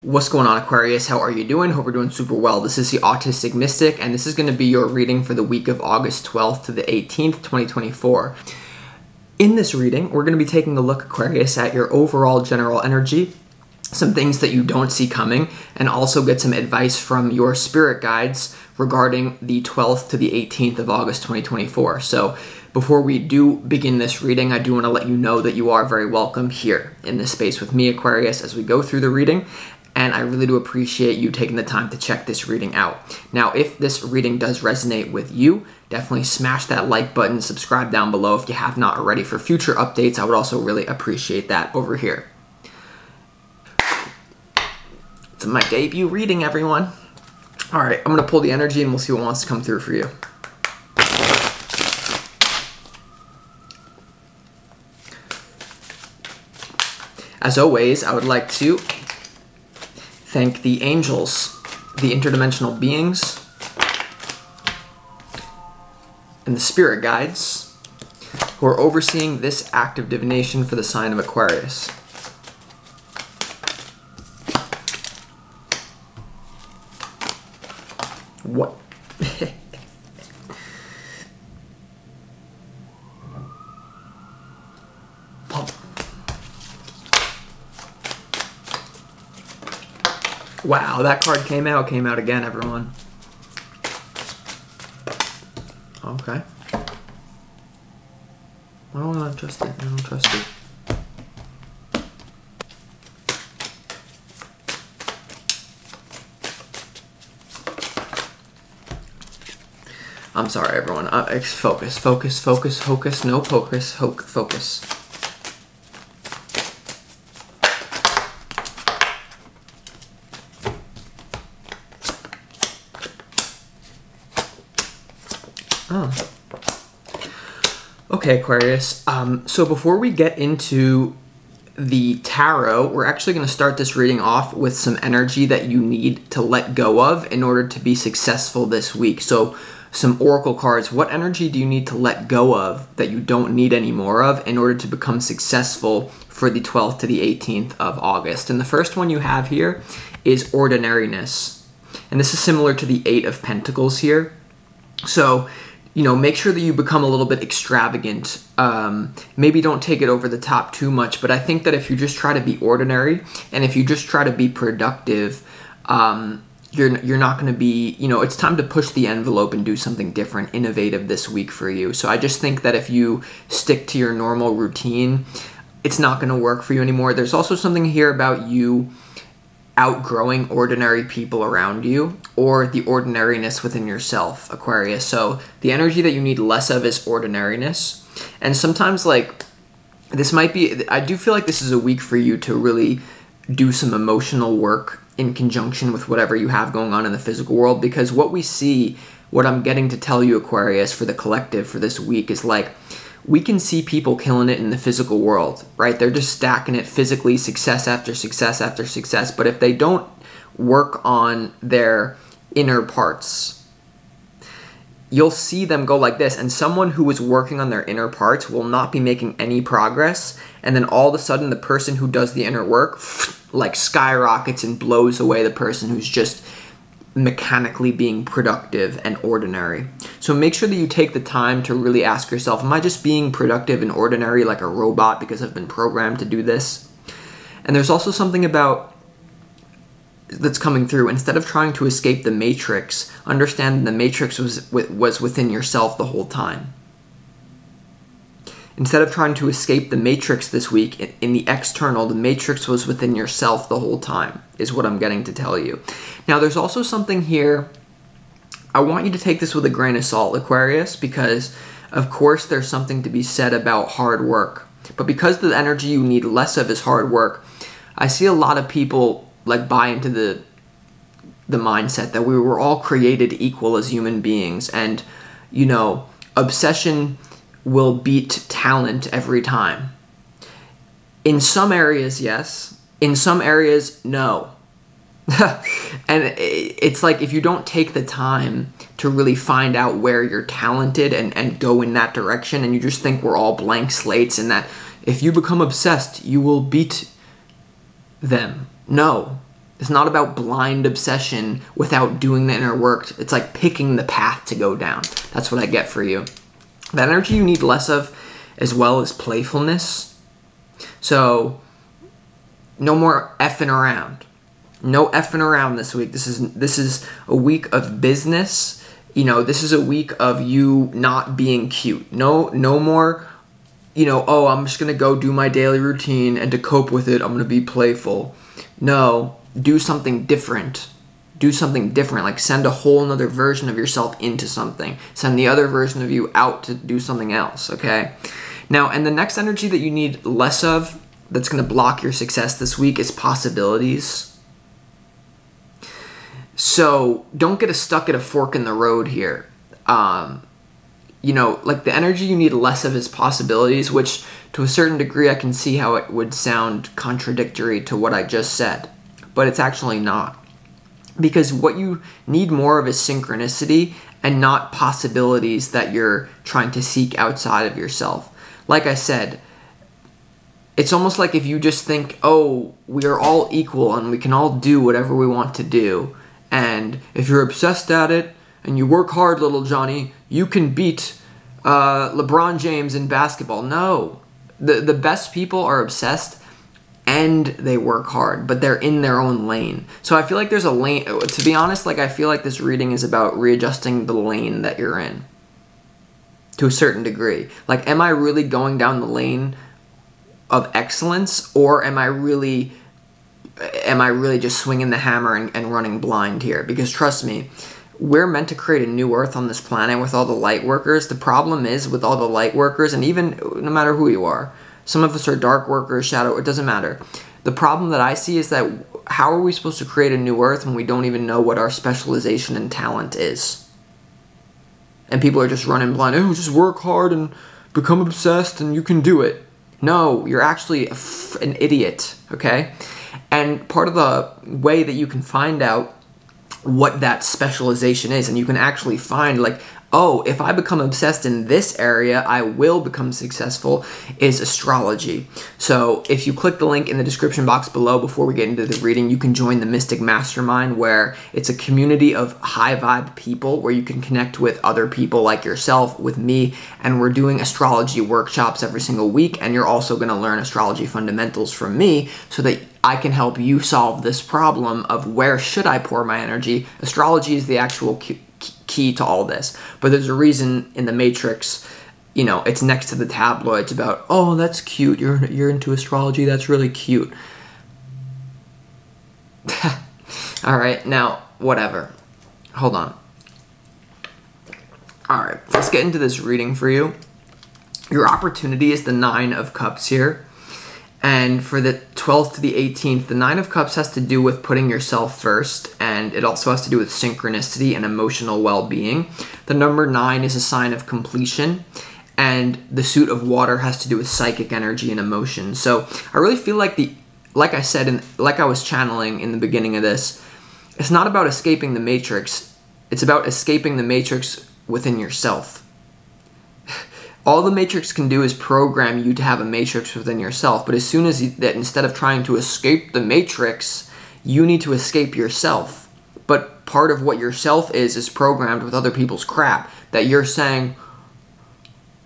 What's going on, Aquarius? How are you doing? Hope you're doing super well. This is the Autistic Mystic, and this is going to be your reading for the week of August 12th to the 18th, 2024. In this reading, we're going to be taking a look, Aquarius, at your overall general energy, some things that you don't see coming, and also get some advice from your spirit guides regarding the 12th to the 18th of August 2024. So before we do begin this reading, I do want to let you know that you are very welcome here in this space with me, Aquarius, as we go through the reading. And I really do appreciate you taking the time to check this reading out. Now, if this reading does resonate with you, definitely smash that like button, subscribe down below if you have not already for future updates. I would also really appreciate that over here. It's my debut reading, everyone. All right, I'm going to pull the energy and we'll see what wants to come through for you. As always, I would like to thank the angels, the interdimensional beings, and the spirit guides who are overseeing this act of divination for the sign of Aquarius. What? Wow, that card came out again, everyone. Okay. I don't trust it. I don't trust it. I'm sorry, everyone. Focus, focus, focus, focus. No pocus, focus. Oh. Okay, Aquarius. So before we get into the tarot, we're actually going to start this reading off with some energy that you need to let go of in order to be successful this week. So some oracle cards. What energy do you need to let go of that you don't need any more of in order to become successful for the 12th to the 18th of August? And the first one you have here is ordinariness. And this is similar to the Eight of Pentacles here. So, you know, make sure that you become a little bit extravagant. Maybe don't take it over the top too much, but I think that if you just try to be ordinary and if you just try to be productive, you're not going to be, you know, it's time to push the envelope and do something different, innovative this week for you. So I just think that if you stick to your normal routine, it's not going to work for you anymore. There's also something here about you outgrowing ordinary people around you or the ordinariness within yourself, Aquarius. So the energy that you need less of is ordinariness. And sometimes, like, this might be, I do feel like this is a week for you to really do some emotional work in conjunction with whatever you have going on in the physical world, because what we see, what I'm getting to tell you, Aquarius, for the collective for this week is like, we can see people killing it in the physical world, right? They're just stacking it physically, success after success after success. But if they don't work on their inner parts, you'll see them go like this. And someone who is working on their inner parts will not be making any progress. And then all of a sudden, the person who does the inner work like skyrockets and blows away the person who's just mechanically being productive and ordinary. So make sure that you take the time to really ask yourself, am I just being productive and ordinary like a robot because I've been programmed to do this? And there's also something about that's coming through. Instead of trying to escape the matrix, understand the matrix was within yourself the whole time. Instead of trying to escape the matrix this week in the external, the matrix was within yourself the whole time, is what I'm getting to tell you. Now, there's also something here. I want you to take this with a grain of salt, Aquarius, because, of course, there's something to be said about hard work. But because the energy you need less of is hard work, I see a lot of people like buy into the mindset that we were all created equal as human beings. And, you know, obsession will beat talent every time. In some areas, yes. In some areas, no. And it's like if you don't take the time to really find out where you're talented and go in that direction, and you just think we're all blank slates and that if you become obsessed, you will beat them. No. It's not about blind obsession without doing the inner work. It's like picking the path to go down. That's what I get for you. The energy you need less of as well as playfulness. So no more effing around. No effing around this week. This is a week of business. You know, this is a week of you not being cute. No more, you know, oh, I'm just going to go do my daily routine, and to cope with it, I'm going to be playful. No, do something different. Do something different. Like send a whole nother version of yourself into something. Send the other version of you out to do something else, okay? Now, and the next energy that you need less of that's going to block your success this week is possibilities. So don't get stuck at a fork in the road here. You know, like the energy you need less of is possibilities, which to a certain degree I can see how it would sound contradictory to what I just said. But it's actually not. Because what you need more of is synchronicity and not possibilities that you're trying to seek outside of yourself. Like I said, it's almost like if you just think, oh, we are all equal and we can all do whatever we want to do. And if you're obsessed at it and you work hard, little Johnny, you can beat LeBron James in basketball. No. The best people are obsessed and they work hard, but they're in their own lane. So I feel like there's a lane. To be honest, like I feel like this reading is about readjusting the lane that you're in to a certain degree. Like, am I really going down the lane of excellence, or am I really just swinging the hammer and running blind here? Because trust me, we're meant to create a new earth on this planet with all the light workers. The problem is with all the light workers, and even no matter who you are, some of us are dark workers, shadow, it doesn't matter. The problem that I see is that how are we supposed to create a new earth when we don't even know what our specialization and talent is? And people are just running blind. Oh, just work hard and become obsessed and you can do it. No, you're actually an idiot, okay? And part of the way that you can find out what that specialization is, and you can actually find like, oh, if I become obsessed in this area, I will become successful, is astrology. So if you click the link in the description box below before we get into the reading, you can join the Mystic Mastermind, where it's a community of high vibe people where you can connect with other people like yourself, with me, and we're doing astrology workshops every single week, and you're also going to learn astrology fundamentals from me so that I can help you solve this problem of where should I pour my energy. Astrology is the actual key to all this, but there's a reason in the Matrix, you know, it's next to the tabloids about, oh, that's cute, you're into astrology, that's really cute. All right, now whatever, hold on. All right, let's get into this reading for you. Your opportunity is the 9 of Cups here. And for the 12th to the 18th, the 9 of Cups has to do with putting yourself first, and it also has to do with synchronicity and emotional well-being. The number 9 is a sign of completion, and the suit of water has to do with psychic energy and emotion. So I really feel like like I said, and like I was channeling in the beginning of this, it's not about escaping the Matrix. It's about escaping the Matrix within yourself. All the Matrix can do is program you to have a Matrix within yourself, but as soon as that, instead of trying to escape the Matrix, you need to escape yourself. But part of what yourself is programmed with other people's crap, that you're saying,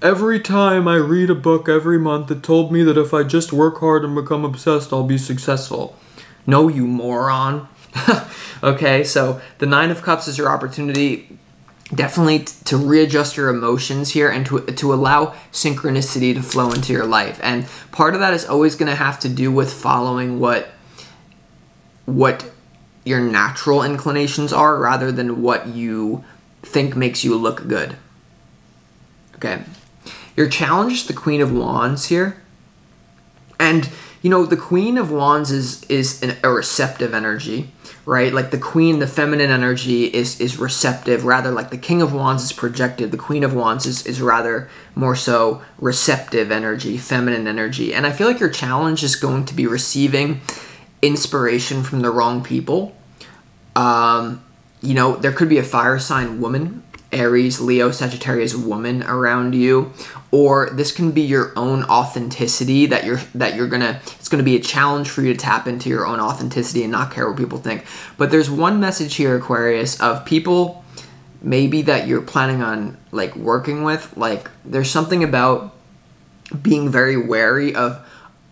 every time I read a book every month, it told me that if I just work hard and become obsessed, I'll be successful. No, you moron. Okay, so the 9 of Cups is your opportunity definitely to readjust your emotions here and to allow synchronicity to flow into your life. And part of that is always going to have to do with following what your natural inclinations are rather than what you think makes you look good. Okay. Your challenge is the Queen of Wands here. And, you know, the Queen of Wands is a receptive energy, right? Like the Queen, the feminine energy is receptive, rather like the King of Wands is projective. The Queen of Wands is rather more so receptive energy, feminine energy. And I feel like your challenge is going to be receiving inspiration from the wrong people. You know, there could be a fire sign woman, Aries, Leo, Sagittarius woman around you, or this can be your own authenticity that it's gonna be a challenge for you to tap into your own authenticity and not care what people think. But there's one message here, Aquarius, of people maybe that you're planning on like working with. Like there's something about being very wary of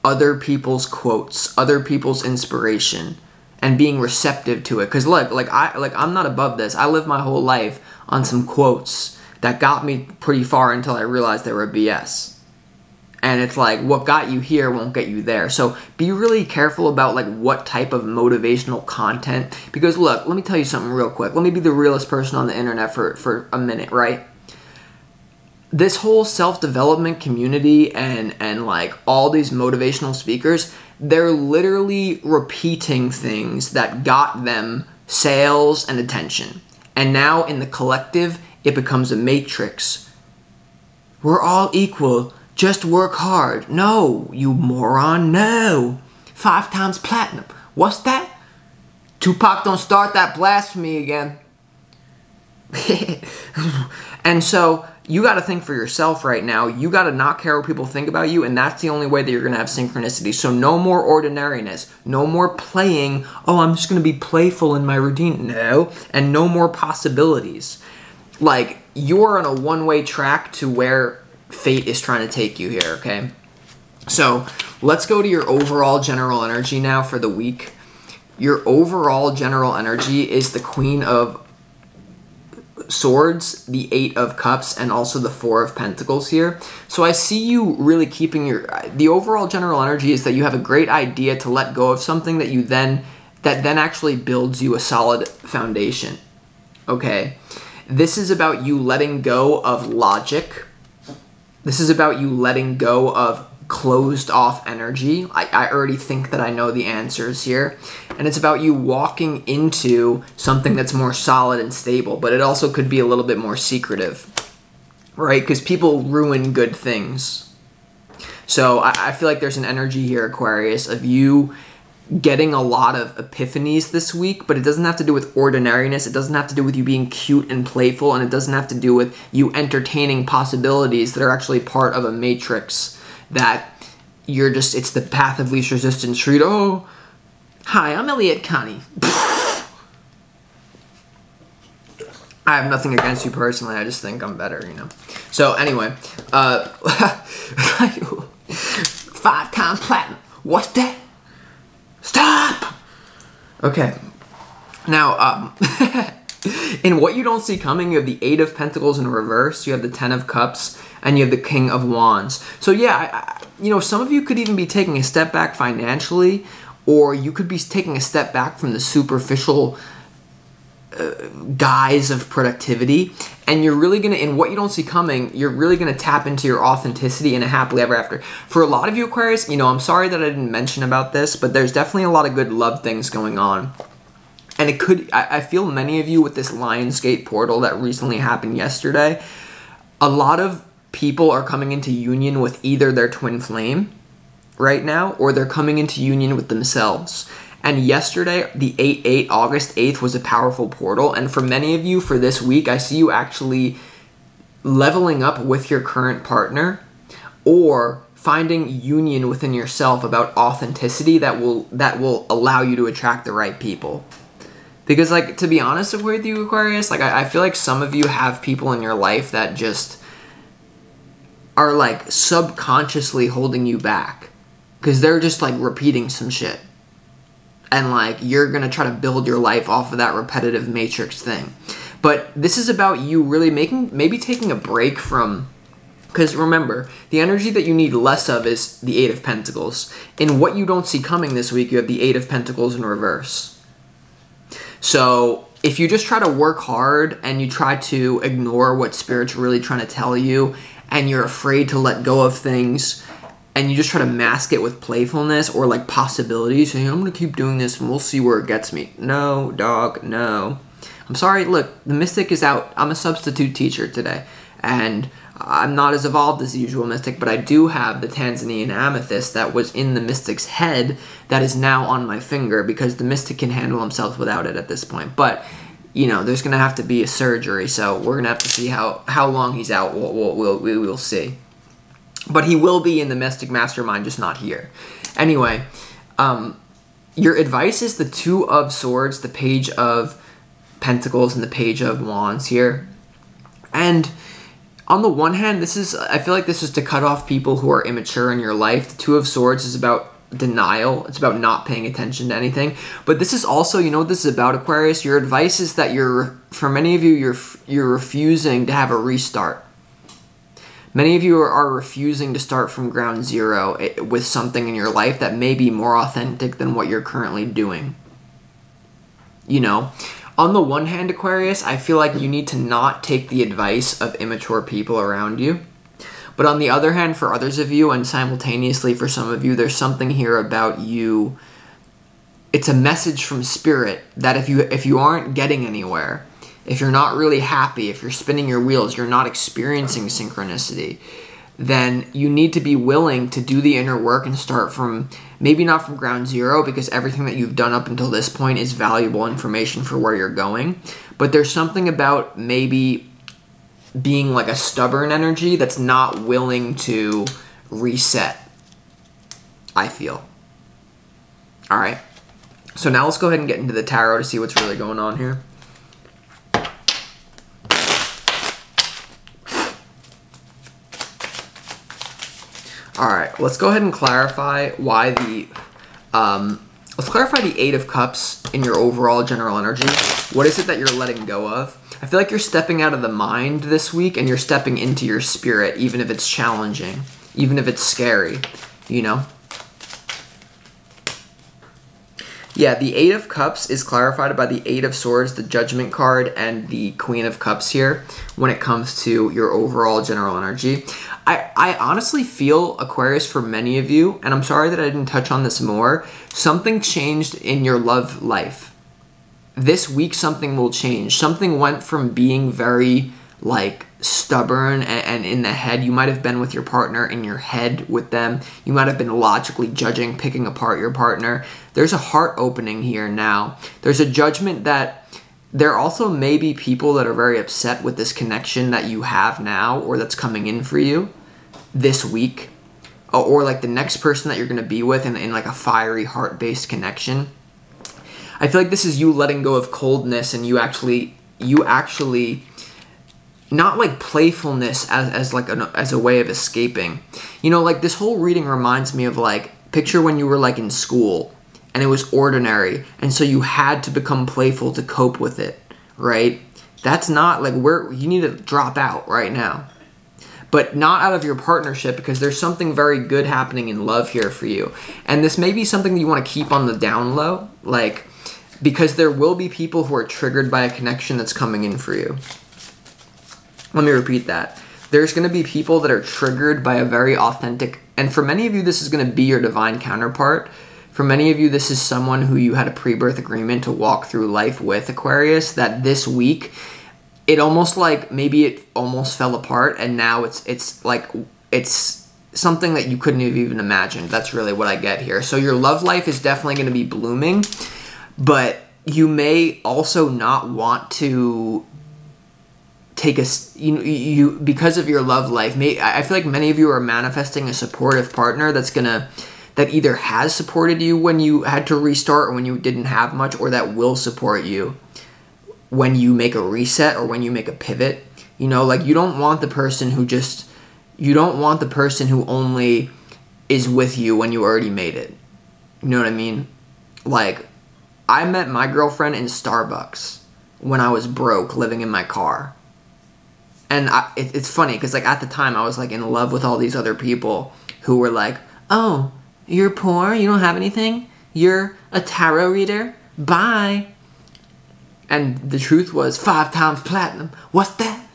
other people's quotes, other people's inspiration, and being receptive to it. Because look, I'm not above this. I lived my whole life on some quotes that got me pretty far until I realized they were BS. And it's like, what got you here won't get you there. So be really careful about like what type of motivational content. Because look, let me tell you something real quick. Let me be the realest person on the internet for a minute, right? This whole self-development community and like all these motivational speakers, they're literally repeating things that got them sales and attention. And now in the collective, it becomes a matrix. We're all equal. Just work hard. No, you moron, no. 5 times platinum. What's that? Tupac, don't start that blasphemy again. And so you got to think for yourself right now. You got to not care what people think about you, and that's the only way that you're going to have synchronicity. So no more ordinariness. No more playing, oh, I'm just going to be playful in my routine. No. And no more possibilities. Like, you're on a one-way track to where fate is trying to take you here, okay? So let's go to your overall general energy now for the week. Your overall general energy is the Queen of Swords, the 8 of Cups, and also the 4 of Pentacles here. So I see you really keeping the overall general energy is that you have a great idea to let go of something that then actually builds you a solid foundation, okay? This is about you letting go of logic. This is about you letting go of closed off energy. I already think that I know the answers here. And it's about you walking into something that's more solid and stable, but it also could be a little bit more secretive, right? Because people ruin good things. So I feel like there's an energy here, Aquarius, of you getting a lot of epiphanies this week, but it doesn't have to do with ordinariness. It doesn't have to do with you being cute and playful, and it doesn't have to do with you entertaining possibilities that are actually part of a matrix that you're just, it's the path of least resistance street. Oh, hi, I'm Elliot Connie. I have nothing against you personally. I just think I'm better, you know. So anyway, 5 times platinum. What's that? Stop! Okay. Now, in what you don't see coming, you have the 8 of Pentacles in reverse, you have the 10 of Cups, and you have the King of Wands. So yeah, you know, some of you could even be taking a step back financially, or you could be taking a step back from the superficial guise of productivity, and you're really gonna, in what you don't see coming, you're really gonna tap into your authenticity in a happily ever after. For a lot of you, Aquarius, you know, I'm sorry that I didn't mention about this, but there's definitely a lot of good love things going on. And it could, I feel many of you with this Lionsgate portal that recently happened yesterday, a lot of people are coming into union with either their twin flame right now, or they're coming into union with themselves. And yesterday, the 8/8, August 8th, was a powerful portal. And for many of you, for this week, I see you actually leveling up with your current partner, or finding union within yourself about authenticity that will allow you to attract the right people. Because, like, to be honest with you, Aquarius, like, I feel like some of you have people in your life that just are, like, subconsciously holding you back. Because they're just, like, repeating some shit. And, like, you're going to try to build your life off of that repetitive matrix thing. But this is about you really maybe taking a break from, because remember, the energy that you need less of is the 8 of Pentacles. In what you don't see coming this week, you have the 8 of Pentacles in reverse. So if you just try to work hard and you try to ignore what Spirit's really trying to tell you, and you're afraid to let go of things, and you just try to mask it with playfulness or like possibilities, saying, I'm going to keep doing this and we'll see where it gets me. No, dog, no. I'm sorry, look, the Mystic is out. I'm a substitute teacher today, and I'm not as evolved as the usual Mystic, but I do have the Tanzanian Amethyst that was in the Mystic's head that is now on my finger, because the Mystic can handle himself without it at this point. But, you know, there's going to have to be a surgery, so we're going to have to see how long he's out. We'll see. But he will be in the Mystic Mastermind, just not here. Anyway, your advice is the Two of Swords, the Page of Pentacles, and the Page of Wands here. And on the one hand, I feel like this is to cut off people who are immature in your life. The Two of Swords is about denial. It's about not paying attention to anything. But this is also, you know what this is about, Aquarius? Your advice is that for many of you, you're refusing to have a restart. Many of you are refusing to start from ground zero with something in your life that may be more authentic than what you're currently doing. You know? On the one hand, Aquarius, I feel like you need to not take the advice of immature people around you. But on the other hand, for others of you, and simultaneously for some of you, there's something here about you. It's a message from Spirit that if you aren't getting anywhere, if you're not really happy, if you're spinning your wheels, you're not experiencing synchronicity, then you need to be willing to do the inner work and start from, maybe not from ground zero, because everything that you've done up until this point is valuable information for where you're going. But there's something about maybe being like a stubborn energy that's not willing to reset, I feel. All right. So now let's go ahead and get into the tarot to see what's really going on here. Alright, let's go ahead and clarify why let's clarify the Eight of Cups in your overall general energy. What is it that you're letting go of? I feel like you're stepping out of the mind this week and you're stepping into your spirit, even if it's challenging, even if it's scary, you know? Yeah, the Eight of Cups is clarified by the Eight of Swords, the Judgment card, and the Queen of Cups here when it comes to your overall general energy. I honestly feel, Aquarius, for many of you, and I'm sorry that I didn't touch on this more, something changed in your love life. This week, something will change. Something went from being very, like, stubborn and in the head. You might have been with your partner in your head with them. You might have been logically judging, picking apart your partner. There's a heart opening here now. There's a judgment that there also may be people that are very upset with this connection that you have now or that's coming in for you this week. Or like the next person that you're going to be with in like a fiery heart-based connection. I feel like this is you letting go of coldness and you actually not like playfulness as a way of escaping. You know, like this whole reading reminds me of like, picture when you were like in school and it was ordinary and so you had to become playful to cope with it, right? That's not like you need to drop out right now. But not out of your partnership, because there's something very good happening in love here for you. And this may be something that you want to keep on the down low, like, because there will be people who are triggered by a connection that's coming in for you. Let me repeat that. There's going to be people that are triggered by a very authentic, and for many of you, this is going to be your divine counterpart. For many of you, this is someone who you had a pre-birth agreement to walk through life with, Aquarius, that this week, it almost like, maybe it almost fell apart, and now it's something that you couldn't have even imagined. That's really what I get here. So your love life is definitely going to be blooming, but you may also not want to take because of your love life. I feel like many of you are manifesting a supportive partner that either has supported you when you had to restart or when you didn't have much, or that will support you when you make a reset or when you make a pivot. You know, like you don't want the person who only is with you when you already made it. You know what I mean? Like, I met my girlfriend in Starbucks when I was broke, living in my car. And it's funny, because like at the time, I was like in love with all these other people who were like, oh, you're poor? You don't have anything? You're a tarot reader? Bye. And the truth was 5 times platinum. What's that?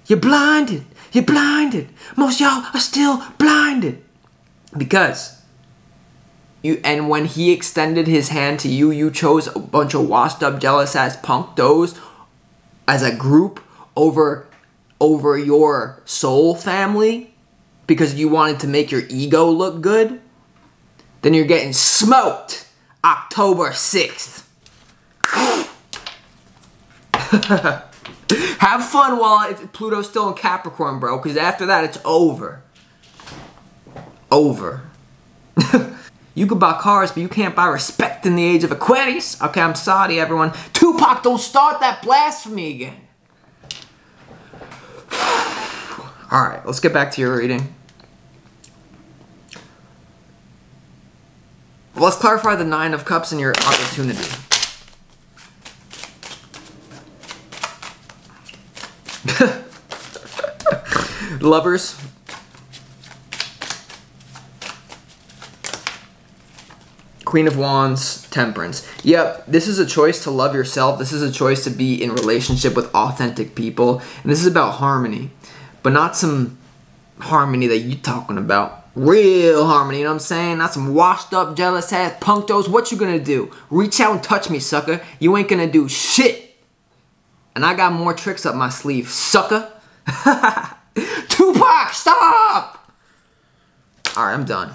You're blinded. You're blinded. Most y'all are still blinded. Because and when he extended his hand to you, you chose a bunch of washed up, jealous ass punktos as a group over your soul family because you wanted to make your ego look good. Then you're getting smoked October 6th. Have fun while Pluto's still in Capricorn, bro, because after that, it's over. over. You could buy cars, but you can't buy respect in the age of Aquarius. Okay, I'm sorry, everyone. Tupac, don't start that blasphemy again. Alright, let's get back to your reading. Let's clarify the Nine of Cups and your opportunity. Lovers. Queen of Wands, Temperance. Yep, this is a choice to love yourself. This is a choice to be in relationship with authentic people. And this is about harmony. But not some harmony that you talking about. Real harmony, you know what I'm saying? Not some washed up, jealous ass punktos. What you gonna do? Reach out and touch me, sucker. You ain't gonna do shit. And I got more tricks up my sleeve, sucker. Tupac, stop! Alright, I'm done.